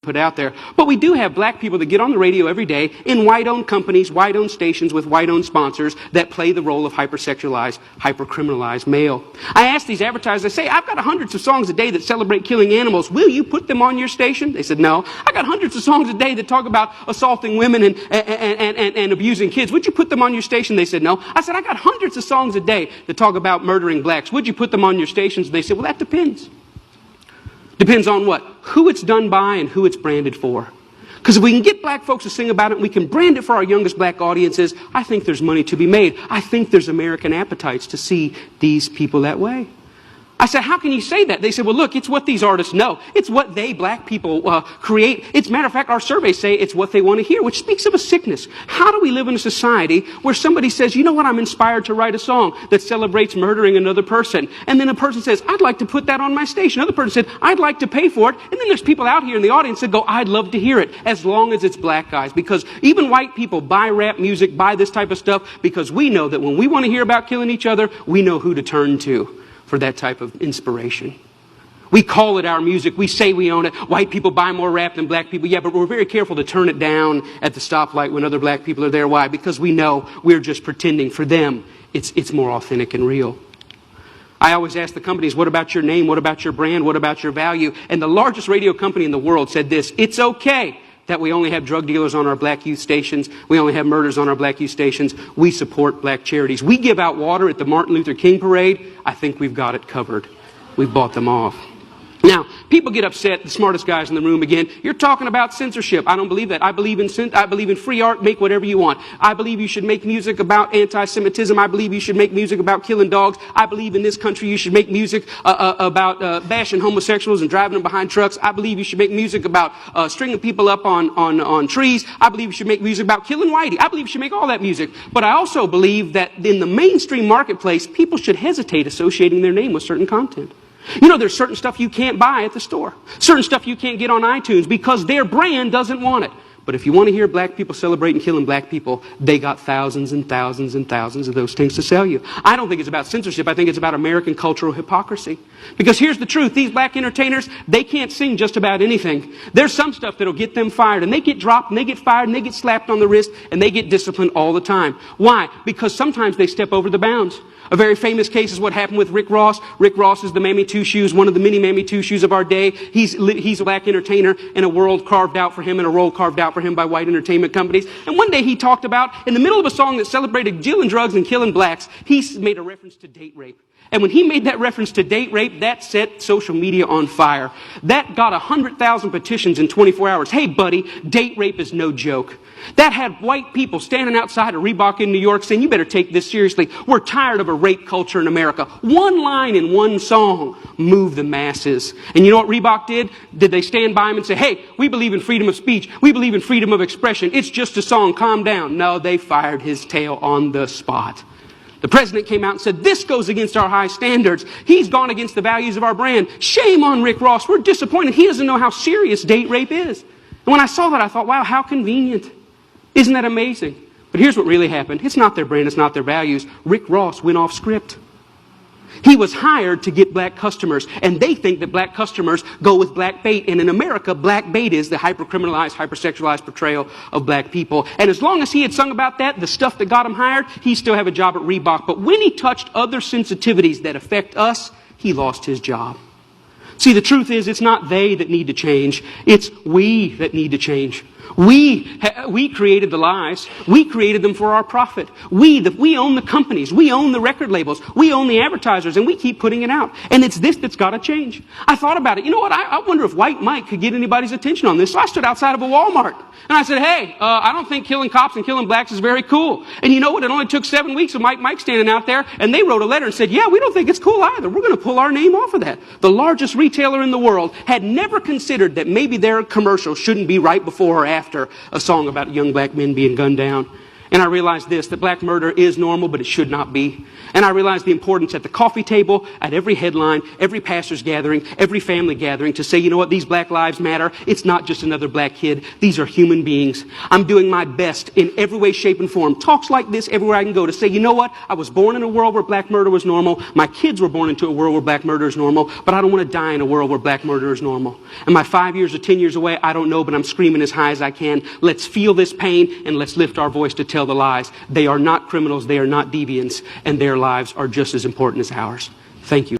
put out there. But we do have black people that get on the radio every day in white-owned companies, white-owned stations with white-owned sponsors that play the role of hypersexualized, hypercriminalized male. I ask these advertisers, I say, I've got hundreds of songs a day that celebrate killing animals. Will you put them on your station? They said, no. I got hundreds of songs a day that talk about assaulting women and abusing kids. Would you put them on your station? They said, no. I said, I got hundreds of songs a day that talk about murdering blacks. Would you put them on your stations? They said, well, that depends. Depends on what? Who it's done by and who it's branded for. Because if we can get black folks to sing about it and we can brand it for our youngest black audiences, I think there's money to be made. I think there's American appetites to see these people that way. I said, how can you say that? They said, well, look, it's what these artists know. It's what they, black people, create. It's, matter of fact, our surveys say it's what they want to hear, which speaks of a sickness. How do we live in a society where somebody says, you know what, I'm inspired to write a song that celebrates murdering another person. And then a person says, I'd like to put that on my station. Another person said, I'd like to pay for it. And then there's people out here in the audience that go, I'd love to hear it, as long as it's black guys. Because even white people buy rap music, buy this type of stuff, because we know that when we want to hear about killing each other, we know who to turn to for that type of inspiration. We call it our music. We say we own it. White people buy more rap than black people. Yeah, but we're very careful to turn it down at the stoplight when other black people are there. Why? Because we know we're just pretending. For them, it's more authentic and real. I always ask the companies, what about your name? What about your brand? What about your value? And the largest radio company in the world said this: it's okay that we only have drug dealers on our black youth stations. We only have murders on our black youth stations. We support black charities. We give out water at the Martin Luther King parade. I think we've got it covered. We've bought them off. Now, people get upset, the smartest guys in the room again. You're talking about censorship. I don't believe that. I believe in free art. Make whatever you want. I believe you should make music about anti-Semitism. I believe you should make music about killing dogs. I believe in this country you should make music about bashing homosexuals and driving them behind trucks. I believe you should make music about stringing people up on trees. I believe you should make music about killing whitey. I believe you should make all that music. But I also believe that in the mainstream marketplace, people should hesitate associating their name with certain content. You know, there's certain stuff you can't buy at the store. Certain stuff you can't get on iTunes because their brand doesn't want it. But if you want to hear black people celebrating killing black people, they got thousands and thousands and thousands of those things to sell you. I don't think it's about censorship. I think it's about American cultural hypocrisy. Because here's the truth. These black entertainers, they can't sing just about anything. There's some stuff that'll get them fired. And they get dropped, and they get fired, and they get slapped on the wrist, and they get disciplined all the time. Why? Because sometimes they step over the bounds. A very famous case is what happened with Rick Ross. Rick Ross is the Mammy Two Shoes, one of the many Mammy Two Shoes of our day. He's a black entertainer in a world carved out for him and a role carved out for him by white entertainment companies. And one day he talked about, in the middle of a song that celebrated dealing drugs and killing blacks, he made a reference to date rape. And when he made that reference to date rape, that set social media on fire. That got 100,000 petitions in 24 hours. Hey, buddy, date rape is no joke. That had white people standing outside of Reebok in New York saying, you better take this seriously. We're tired of a rape culture in America. One line in one song moved the masses. And you know what Reebok did? Did they stand by him and say, hey, we believe in freedom of speech. We believe in freedom of expression. It's just a song. Calm down. No, they fired his tail on the spot. The president came out and said, this goes against our high standards. He's gone against the values of our brand. Shame on Rick Ross. We're disappointed. He doesn't know how serious date rape is. And when I saw that, I thought, wow, how convenient. Isn't that amazing? But here's what really happened. It's not their brand. It's not their values. Rick Ross went off script. He was hired to get black customers, and they think that black customers go with black bait. And in America, black bait is the hypercriminalized, hypersexualized portrayal of black people. And as long as he had sung about that, the stuff that got him hired, he still have a job at Reebok. But when he touched other sensitivities that affect us, he lost his job. See, the truth is, it's not they that need to change. It's we that need to change. We created the lies. We created them for our profit. We own the companies. We own the record labels. We own the advertisers, and we keep putting it out. And it's this that's got to change. I thought about it. You know what? I wonder if White Mike could get anybody's attention on this. So I stood outside of a Walmart, and I said, hey, I don't think killing cops and killing blacks is very cool. And you know what? It only took 7 weeks of Mike standing out there, and they wrote a letter and said, yeah, we don't think it's cool either. We're going to pull our name off of that. The largest retailer in the world had never considered that maybe their commercial shouldn't be right before or after a song about young black men being gunned down. And I realized this, that black murder is normal, but it should not be. And I realized the importance at the coffee table, at every headline, every pastor's gathering, every family gathering to say, you know what, these black lives matter. It's not just another black kid. These are human beings. I'm doing my best in every way, shape, and form. Talks like this everywhere I can go to say, you know what, I was born in a world where black murder was normal. My kids were born into a world where black murder is normal, but I don't want to die in a world where black murder is normal. Am I 5 years or 10 years away? I don't know, but I'm screaming as high as I can. Let's feel this pain and let's lift our voice to tell the lies. They are not criminals, they are not deviants, and their lives are just as important as ours. Thank you.